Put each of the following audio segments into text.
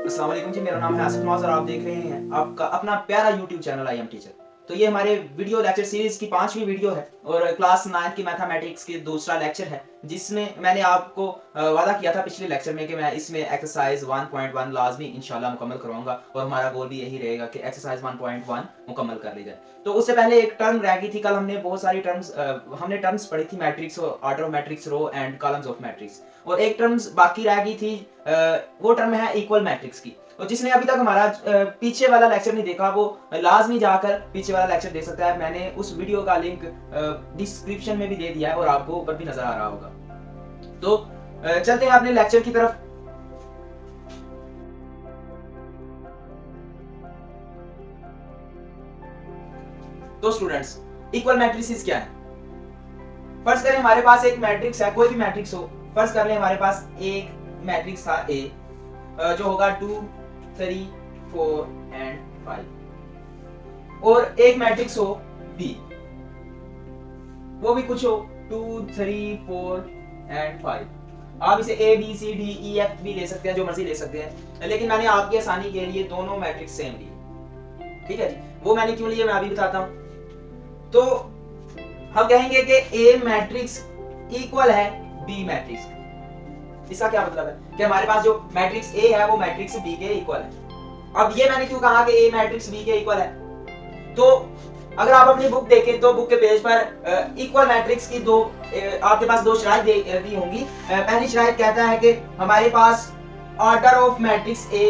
अस्सलाम वालेकुम जी, मेरा नाम है आसिफ नवाज और आप देख रहे हैं आपका अपना प्यारा YouTube channel I am teacher. तो ये हमारे वीडियो लेक्चर सीरीज की 5वीं वीडियो है और क्लास 9 की मैथमेटिक्स की दूसरा लेक्चर है, जिसमें मैंने आपको वादा किया था पिछले लेक्चर में कि मैं इसमें एक्सरसाइज 1.1 लाजमी इंशाल्लाह मुकम्मल करवाऊंगा और हमारा गोल भी यही रहेगा कि एक्सरसाइज 1.1 मुकम्मल कर ली जाए। तो उससे पहले एक टर्म रह गई थी, कल हमने बहुत सारी हमने टर्म्स पढ़ी थी, मैट्रिक्स और order of matrix, row and columns of matrix, और एक टर्म्स बाकी रह गई थी, वो टर्म है इक्वल मैट्रिक्स की। और जिसने अभी तक हमारा पीछे वाला लेक्चर नहीं देखा वो लाजमी जाकर पीछे वाला लेक्चर देख सकता है। मैंने उस वीडियो का लिंक डिस्क्रिप्शन में भी दे दिया है और आपको ऊपर भी नजर आ रहा होगा। तो चलते हैं अपने लेक्चर की तरफ। तो स्टूडेंट्स, इक्वल मैट्रिसेस क्या है? फर्ज करें हमारे पास एक मैट्रिक्स है, कोई भी मैट्रिक्स हो। फर्ज कर लें हमारे पास एक मैट्रिक्स था ए, जो होगा 2 3 4 एंड 5, और एक मैट्रिक्स हो बी, वो भी कुछ हो 2 3 4 एंड 5। आप इसे a b c d e f भी ले सकते हैं, जो मर्जी ले सकते हैं, लेकिन मैंने आपकी आसानी के लिए दोनों मैट्रिक्स सेम लिए। ठीक है जी, वो मैंने क्यों लिए मैं अभी बताता हूं। तो हम कहेंगे कि ए मैट्रिक्स इक्वल है बी मैट्रिक्स। इसका क्या मतलब है कि हमारे पास जो मैट्रिक्स ए है वो मैट्रिक्स बी के इक्वल है। अब ये मैंने क्यों कहा कि ए मैट्रिक्स बी के इक्वल है, तो अगर आप अपनी बुक देखें तो बुक के पेज पर इक्वल मैट्रिक्स की आपके पास दो शराइत दी होंगी। पहली शराइत कहता है कि हमारे पास order of matrix A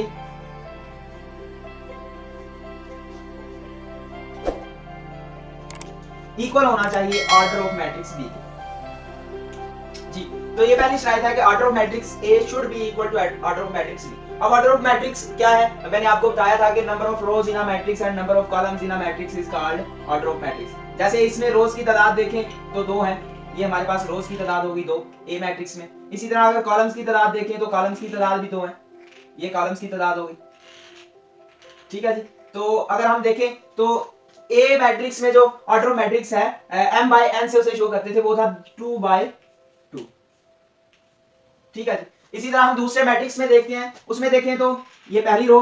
equal होना चाहिए ऑर्डर ऑफ मैट्रिक्स बी के। जी, तो ये पहली शराइत है कि order of matrix A should be equal to order of matrix B. अब ऑर्डर ऑफ मैट्रिक्स क्या है? मैंने आपको बताया था कि number of rows in a matrix and number of columns in a matrix is called order of matrix. जैसे इसमें रोज की तादाद देखें तो 2 है, ये हमारे पास रोज की तादाद होगी 2 ए मैट्रिक्स में। इसी तरह अगर कॉलम्स की तादाद देखें तो कॉलम्स की तादाद भी 2 है, ये कॉलम्स की तादाद होगी। ठीक है जी, तो अगर हम देखें तो ए मैट्रिक्स में जो ऑर्डर ऑफ मैट्रिक्स है m बाय n से उसे शो करते थे, वो था 2 बाय 2। ठीक है जी, इसी तरह हम दूसरे मैट्रिक्स में देखते हैं, उसमें देखें तो ये पहली रो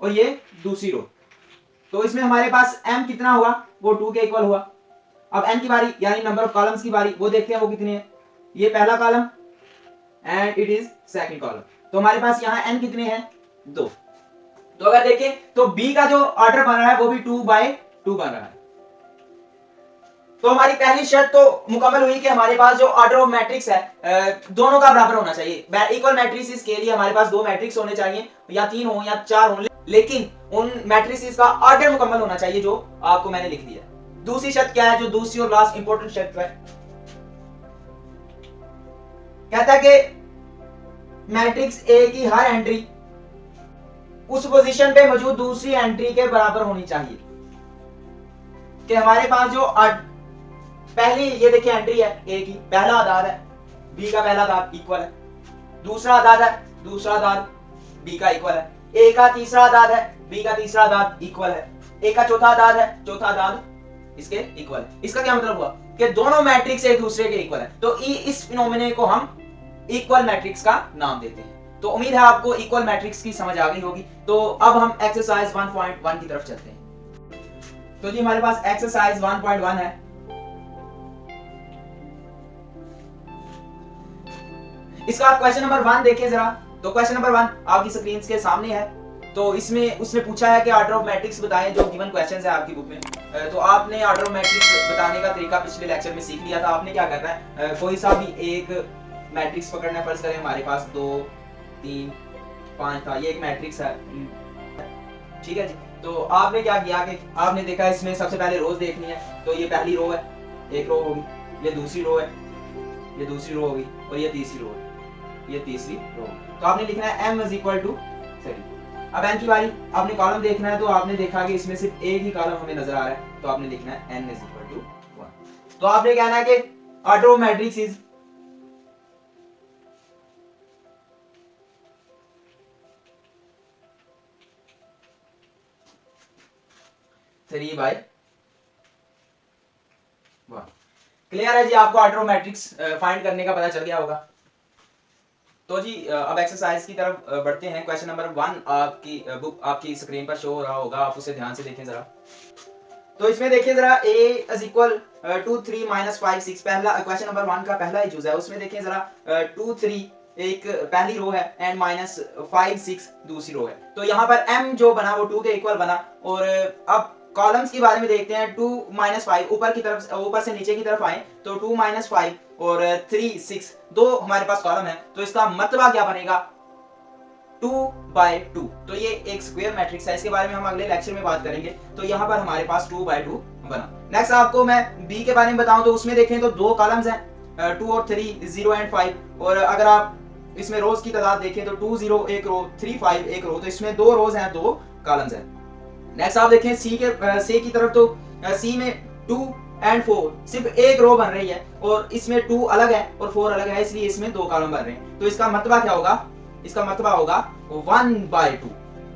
और ये दूसरी रो, तो इसमें हमारे पास m कितना हुआ, वो 2 के इक्वल हुआ। अब n की बारी यानी नंबर ऑफ कॉलम्स की बारी, वो देखते हैं वो कितने हैं। ये पहला column and it is second column, तो हमारे पास यहाँ n कितने हैं, 2। तो अगर देखें तो b का जो ऑर्डर बन रहा है वो भी 2 बाय 2 बन रहा है। तो हमारी पहली शर्त तो मुकम्मल हुई कि हमारे पास जो ऑर्डर ऑफ मैट्रिक्स है दोनों का बराबर होना चाहिए। इक्वल मैट्रिसेस के लिए हमारे पास 2 मैट्रिक्स होने चाहिए, या 3 हो या 4 हो, लेकिन उन मैट्रिसेस का ऑर्डर मुकम्मल होना चाहिए जो आपको मैंने लिख दिया। दूसरी शर्त क्या है, जो दूसरी और लास्ट इंपॉर्टेंट शर्त है, कहता है कि मैट्रिक्स ए की हर एंट्री उस पोजीशन पे मौजूद दूसरी एंट्री के बराबर होनी चाहिए। कि हमारे पास जो पहली ये देखिए एंट्री है ए की, पहला आदाद है, बी का पहला आदाद इक्वल है, दूसरा आदाद है, दूसरा आदाद बी का इक्वल है, ए का तीसरा आदाद है, बी का तीसरा आदाद इक्वल है, ए का चौथा आदाद है, चौथा आदाद इसके इक्वल है। इसका क्या मतलब हुआ कि दोनों मैट्रिक्स एक दूसरे के इक्वल है, तो इस फिनोमेना को हम इक्वल मैट्रिक्स का नाम देते हैं। तो उम्मीद है आपको इक्वल मैट्रिक्स की समझ आ गई होगी। तो अब हम एक्सरसाइज 1.1 की तरफ चलते हैं। तो जी हमारे पास एक्सरसाइज 1.1 है। इसका क्वेश्चन नंबर 1 देखिए जरा। तो क्वेश्चन नंबर 1 आपकी स्क्रीन के सामने है। तो इसमें उसने पूछा है कि ऑर्डर ऑफ मैट्रिक्स बताएं, जो गिवन क्वेश्चंस है आपकी बुक में। तो आपने ऑर्डर ऑफ मैट्रिक्स बताने का तरीका पिछले लेक्चर में सीख लिया था। आपने क्या करना है, कोई सा भी एक मैट्रिक्स पकड़ना है। फर्ज करें हमारे पास 2 3 5 था, ये एक मैट्रिक्स है। ठीक है जी, तो आपने क्या किया कि आपने देखा इसमें सबसे पहले रोज देखनी है। तो ये पहली रो है, एक रो होगी, ये दूसरी रो है, ये दूसरी रो होगी, और ये तीसरी रो है, ये तीसरी रो। तो आपने लिखना है m इज इक्वल टू 3। अब n की बारी, आपने कॉलम देखना है। तो आपने देखा कि इसमें सिर्फ एक ही कॉलम हमें नजर आ रहा है, तो आपने लिखना है n इज इक्वल टू 1। तो आपने कहना है कि order of matrix is three by 1। Clear है जी, आपको ऑर्डर ऑफ मैट्रिक्स फाइंड करने का पता चल गया होगा। तो जी अब एक्सरसाइज की तरफ बढ़ते हैं। क्वेश्चन नंबर 1 आपकी बुक आपकी स्क्रीन पर शो हो रहा होगा, आप उसे ध्यान से देखें जरा। तो इसमें देखिए जरा a इज इक्वल 2 3 माइनस 5 6, पहला क्वेश्चन नंबर 1 का पहला ही यूज है। उसमें देखिए जरा 2 3 एक पहली रो है एंड माइनस 5 6 दूसरी रो है। तो यहाँ पर m जो बना वो 2 के इक्वल बना। और अब कॉलम्स के बारे में देखते हैं। 2 माइनस 5 ऊपर की तरफ, ऊपर से नीचे की तरफ आए तो 2 माइनस 5 और 3 6 दो हमारे पास कॉलम है। तो इसका मतलब क्या बनेगा 2/2। तो ये एक स्क्वायर मैट्रिक्स है, इसके बारे में हम अगले लेक्चर में बात करेंगे। तो यहाँ पर हमारे पास 2/2 बना। नेक्स्ट आपको मैं बी के बारे में बताऊं तो उसमें देखें तो दो कॉलम्स हैं 2 और 3 0 एंड 5। और अगर आप इसमें रोज की तादाद देखें तो 2 0 एक रो 3 5 एक रो। तो इसमें दो रोज हैं दो कॉलम्स हैं। नेक्स्ट आप देखें सी की तरफ तो सी में 2 एंड 4 सिर्फ एक रो बन रही है और इसमें 2 अलग है और 4 अलग है, इसलिए इसमें दो कॉलम बन रहे हैं। तो इसका मतलब क्या होगा, इसका मतलब होगा 1/2।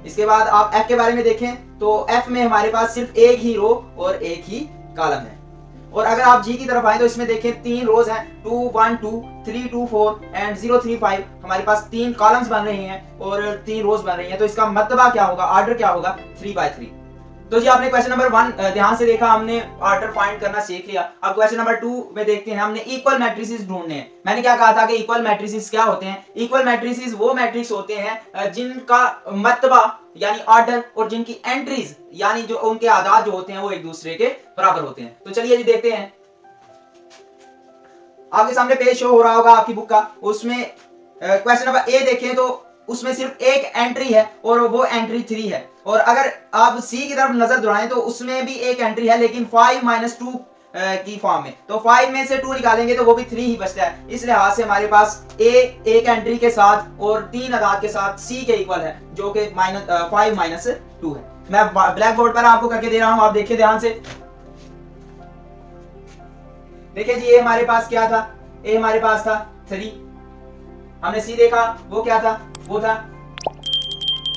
इसके बाद आप एफ के बारे में देखें तो एफ में हमारे पास सिर्फ एक ही रो और एक ही कॉलम है। और अगर आप जी की तरफ आए तो इसमें देखें तीन रोज हैं 2 1 2 3 2 4 एंड 0 3 5। हमारे पास तीन कॉलम्स बन रहे हैं और तीन रोज बन रही हैं। तो इसका मतलब क्या होगा, ऑर्डर क्या होगा 3/3। तो जी आपने क्वेश्चन नंबर 1 ध्यान से देखा, हमने ऑर्डर फाइंड करना सीख लिया। अब क्वेश्चन नंबर 2 में देखते हैं, हमने इक्वल मैट्रिसेस ढूंढने हैं। मैंने क्या कहा था कि इक्वल मैट्रिसेस क्या होते हैं। इक्वल मैट्रिसेस वो मैट्रिक्स होते हैं जिनका मर्तबा यानी ऑर्डर और जिनकी एंट्रीज यानी जो उनके आदाद जो होते हैं वो एक दूसरे के बराबर होते हैं। तो चलिए जी देखते हैं। आपके सामने पेज शो हो रहा होगा आपकी बुक का, उसमें क्वेश्चन नंबर ए देखें तो उसमें सिर्फ एक एंट्री है और वो एंट्री 3 है। और अगर आप सी की तरफ नजर दौड़ाएं तो उसमें भी एक एंट्री है लेकिन 5 - 2 की फॉर्म में। तो 5 में से 2 निकालेंगे तो वो भी 3 ही बचता है। इस लिहाज से हमारे पास ए एक एंट्री के साथ और 3 अदाद के साथ सी के इक्वल है जो कि 5 - 2 है। मैं ब्लैक बोर्ड पर आपको करके दे रहा हूं, आप देखिए ध्यान से। देखिए जी ये हमारे पास क्या था, ए हमारे पास था 3। हमने सी देखा वो क्या था, वो था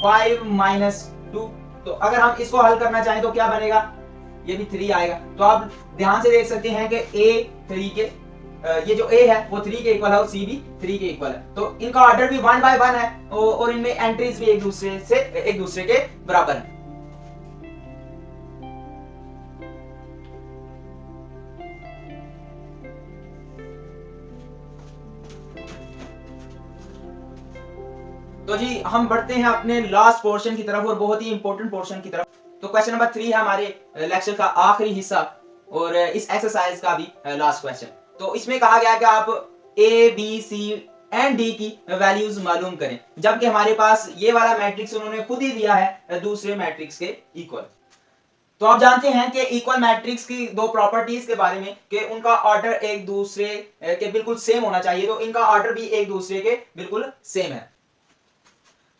5 - 2। तो अगर हम इसको हल करना चाहें तो क्या बनेगा, ये भी 3 आएगा। तो आप ध्यान से देख सकते हैं कि ए 3 के ये जो ए है वो 3 के इक्वल है और सी भी 3 के इक्वल है। तो इनका ऑर्डर भी 1/1 है और इनमें एंट्रीज भी एक दूसरे के बराबर है। तो जी हम बढ़ते हैं अपने लास्ट पोर्शन की तरफ और बहुत ही इंपॉर्टेंट पोर्शन की तरफ। तो क्वेश्चन नंबर 3 है हमारे लेक्चर का आखिरी हिस्सा और इस एक्सरसाइज का भी लास्ट क्वेश्चन। तो इसमें कहा गया कि आप a b c and d की वैल्यूज मालूम करें, जबकि हमारे पास ये वाला मैट्रिक्स उन्होंने खुद ही दिया है दूसरे मैट्रिक्स के इक्वल। तो आप जानते हैं कि इक्वल मैट्रिक्स की दो प्रॉपर्टीज के बारे में कि उनका ऑर्डर एक दूसरे के बिल्कुल सेम होना चाहिए। तो इनका ऑर्डर भी एक दूसरे के बिल्कुल सेम है।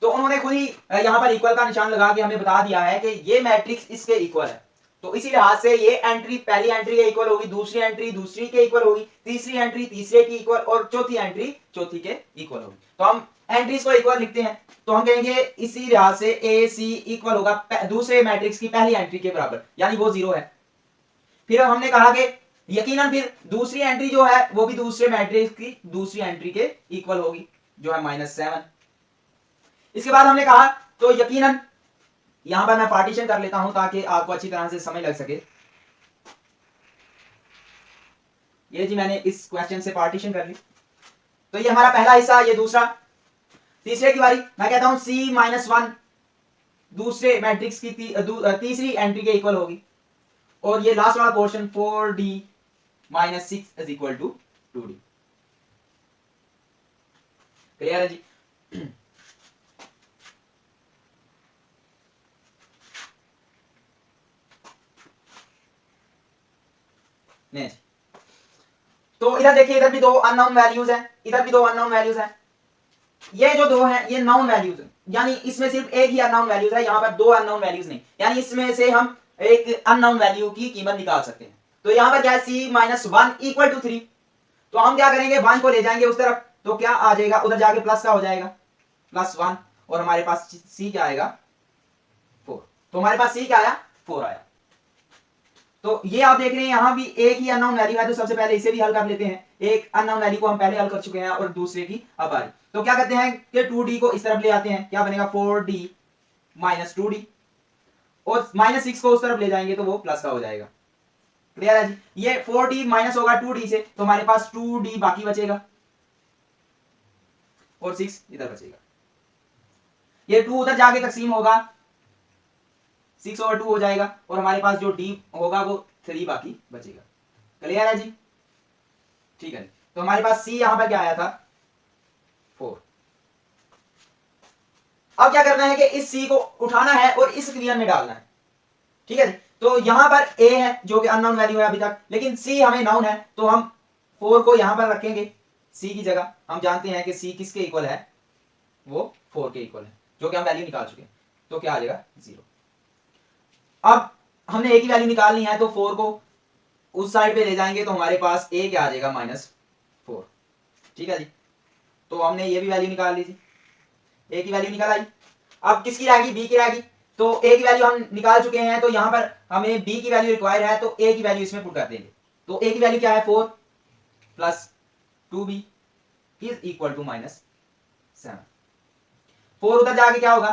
तो उन्होंने खुद ही यहाँ पर इक्वल का निशान लगा के हमें बता दिया है कि ये मैट्रिक्स इसके इक्वल है। तो इसी लिहाज से ये एंट्री पहली एंट्री के इक्वल होगी, दूसरी एंट्री दूसरी के इक्वल होगी, तीसरी एंट्री तीसरे की इक्वल और चौथी एंट्री चौथी के इक्वल होगी। तो हम एंट्रीज को इक्वल लिखते हैं तो हम कहेंगे इसी लिहाज से ए सी इक्वल होगा दूसरे मैट्रिक्स की पहली एंट्री के बराबर, यानी वो 0 है। फिर हमने कहा कि यकीनन फिर दूसरी एंट्री जो है वो भी दूसरे मैट्रिक्स की दूसरी एंट्री के इक्वल होगी जो है -7। इसके बाद हमने कहा तो यकीनन यहां पर मैं पार्टीशन कर लेता हूं ताकि आपको अच्छी तरह से समझ लग सके। ये जी मैंने इस क्वेश्चन से पार्टीशन कर ली। तो ये हमारा पहला हिस्सा, ये दूसरा। तीसरे की बारी, मैं कहता हूं C-1 दूसरे मैट्रिक्स की तीसरी एंट्री के इक्वल होगी और ये लास्ट वाला portion 4D - 6 is equal to 2D। Clear है जी। नहीं, तो इधर देखिए, इधर भी दो अननोन वैल्यूज हैं, इधर भी दो अननोन वैल्यूज हैं। ये जो दो हैं ये नोन वैल्यूज हैं, यानी इसमें सिर्फ एक ही अननोन वैल्यूज है, यहाँ पर दो अननोन वैल्यूज नहीं, यानी इसमें से हम एक अननोन वैल्यू की कीमत निकाल सकते हैं। तो यहाँ पर क्या है C-1 इक्वल टू 3। तो हम क्या करेंगे 1 को ले जाएंगे उस तरफ, तो क्या आ जाएगा उधर जाके प्लस का हो जाएगा +1 और हमारे पास C क्या आएगा 4। तो हमारे पास C क्या आया 4 आया। तो ये आप देख रहे हैं यहाँ भी एक ही अननोन वैल्यू है, तो सबसे पहले इसे भी हल कर लेते हैं। एक अननोन वैल्यू को हम पहले हल कर चुके हैं और दूसरे की अब आ रही। तो क्या करते हैं कि 2d को इस तरफ ले आते हैं, क्या बनेगा 4d माइनस 2d, और माइनस 6 को उस तरफ ले जाएंगे तो वो प्लस का हो जाएगा। क्लियर है जी? ये 4d माइनस होगा 2d से, तो हमारे पास 2d बाकी बचेगा और 6 इधर बचेगा। ये 2 उधर जाके तकसीम होगा, 6/2 हो जाएगा, और हमारे पास जो d होगा वो 3 बाकी बचेगा। क्लियर है जी? ठीक है, तो हमारे पास c यहां पर क्या आया था 4। अब क्या करना है कि इस c को उठाना है और इस क्रिया में डालना है। ठीक है जी? तो यहां पर a है जो कि अननोन वैल्यू है अभी तक, लेकिन c हमें नाउन है, तो हम 4 को यहां पर रखेंगे c की जगह। हम जानते हैं कि c किसके इक्वल है, वो 4 के इक्वल है, जो कि हम वैल्यू निकाल चुके हैं। तो क्या आ जाएगा 0। अब हमने a की वैल्यू निकालनी है, तो 4 को उस साइड पे ले जाएंगे, तो हमारे पास a क्या आ जाएगा -4। ठीक है जी? तो हमने ये भी वैल्यू निकाल ली थी, a की वैल्यू निकाल आई। अब किसकी रहेगी, b की रहेगी। तो a की वैल्यू हम निकाल चुके हैं, तो यहां पर हमें b की वैल्यू रिक्वायर है, तो a की वैल्यू इसमें पुट कर देंगे। तो a की वैल्यू क्या है 4 plus 2b is equal to -7। 4 उधर जाके क्या होगा,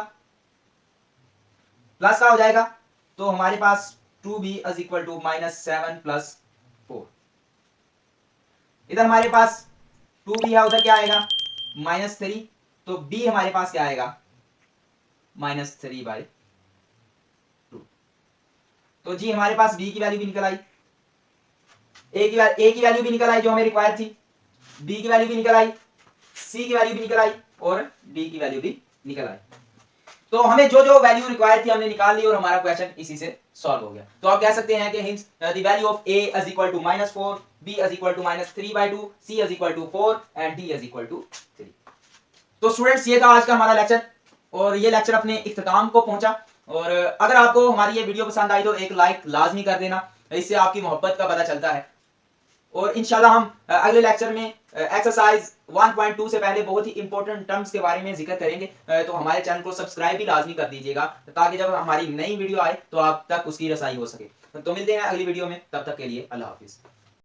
प्लस का हो जाएगा, तो हमारे पास 2b is equal to -7 plus 4। इधर हमारे पास 2b है, उधर क्या आएगा -3, तो b हमारे पास क्या आएगा -3/2। तो जी हमारे पास b की वैल्यू भी निकल आई, a की वैल्यू भी निकल आई जो हमें रिक्वायर थी, b की वैल्यू भी निकल आई, c की वैल्यू भी निकल आई और d की वैल्यू भी निकल आई। तो हमें जो जो वैल्यू रिक्वायर थी हमने निकाल ली और हमारा क्वेश्चन इसी से सॉल्व हो गया। तो आप कह सकते हैं कि hence the value of a is equal to -4, b is equal to -3/2, c is equal to 4 and d is equal to 3। तो स्टूडेंट्स ये था आज का हमारा लेक्चर, और ये लेक्चर अपने इख्तिताम को पहुंचा। और अगर आपको हमारी ये वीडियो पसंद आई तो एक लाइक लाजमी कर देना, इससे आपकी मोहब्बत का पता चलता है। और इंशाल्लाह हम अगले लेक्चर में एक्सरसाइज 1.2 से पहले बहुत ही इंपॉर्टेंट टर्म्स के बारे में जिक्र करेंगे। तो हमारे चैनल को सब्सक्राइब भी लाजमी कर दीजिएगा, ताकि जब हमारी नई वीडियो आए तो आप तक उसकी रसाई हो सके। तो मिलते हैं अगली वीडियो में, तब तक के लिए अल्लाह हाफिज।